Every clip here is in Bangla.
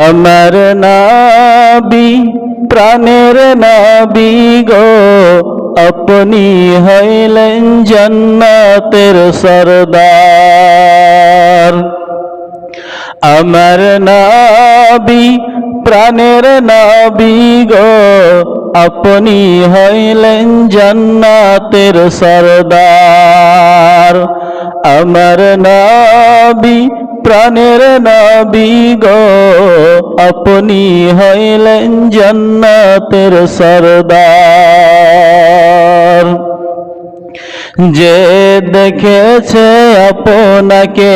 আমার নবী প্রাণের নবী গো, আপনি হইলেন জান্নাতের সরদার। আমার নবী প্রাণের নবী গো, আপনি হইলেন জান্নাতের সরদার। আমার নবী প্রাণের নবী গো, আপনি হইলেন জান্নাতের সরদার। যে দেখেছে আপনাকে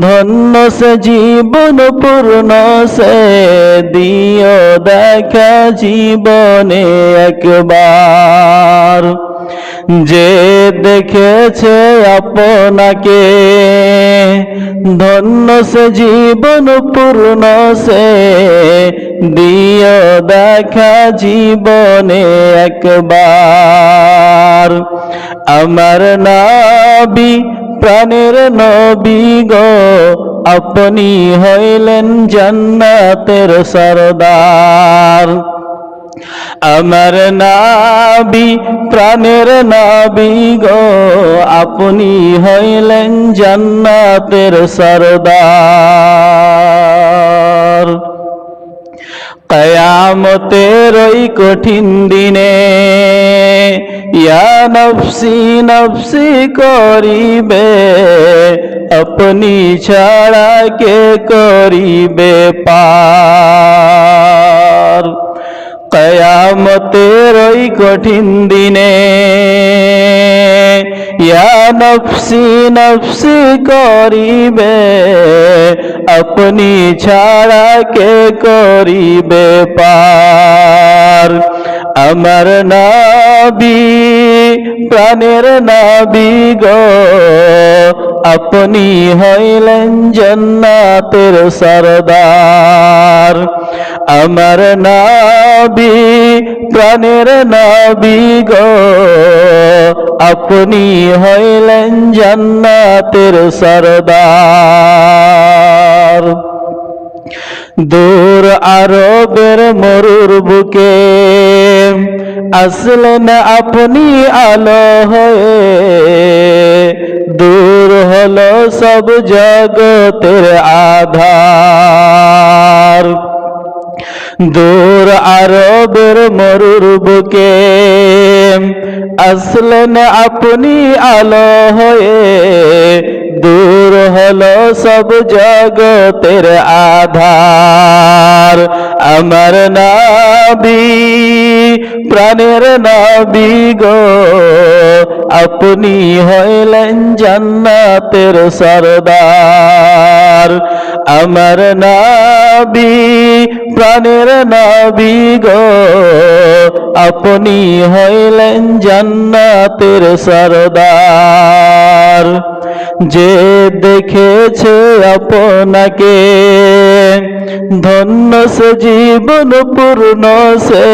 ধন্য সে জীবন পূর্ণ সে, দিও দেখা জীবনে একবার। যে দেখেছে আপনাকে ধন্য সে জীবন পূর্ণ সে, দিও দেখা জীবনে একবার। আমার নবী প্রাণের নবী গো, আপনি হইলেন জান্নাতের সরদার। আমার নবী প্রাণের নবী গো, আপনি হইলেন জান্নাতের সরদার। কিয়ামতের ওই কঠিন দিনে ইয়া নফসি নফসি করিবে, আপনি ছাড়া কে করিবে পার। কিয়ামতের ওই কঠিন দিনে ইয়া নফসি নফসি করিবে, আপনি ছাড়া কে করিবে পার। আমার নবী প্রাণের নবী গো, আপনি হইলেন জান্নাতের সরদার। আমার নবী প্রাণের নবী গো, আপনি হইলেন জান্নাতের সরদার। দূর আরবের মরুর বুকে আসলেন আপনি আলো হয়ে, দূর হলো সব জগতের আধার। দূর আরবের মরুর বুকে আসলেন আপনি আলো হয়ে, দূর হলো সব জগতের আধার। আমার নবী প্রাণের নবী গো, আপনি হইলেন জান্নাতের সরদার। আমার নবী প্রাণের নবী গো, আপনি হইলেন জান্নাতের সরদার। যে দেখেছে আপনাকে ধন্য সে জীবন পূর্ণ সে,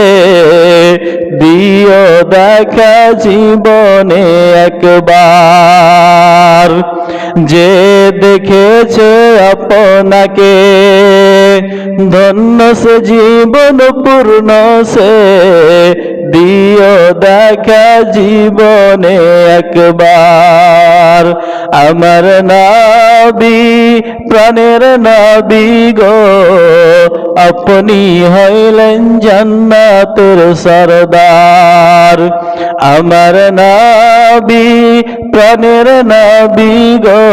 দিও দেখা জীবনে একবার। যে দেখেছে আপনাকে ধন্য সে জীবন পূর্ণ সে, দিও দেখা জীবনে একবার। আমার নবী প্রাণের নবী গো, আপনি হইলেন জান্নাতের সরদার। আমার নবী প্রাণের নবী গো,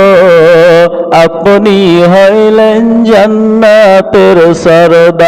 আপনি হইলেন জান্নাতের সরদার।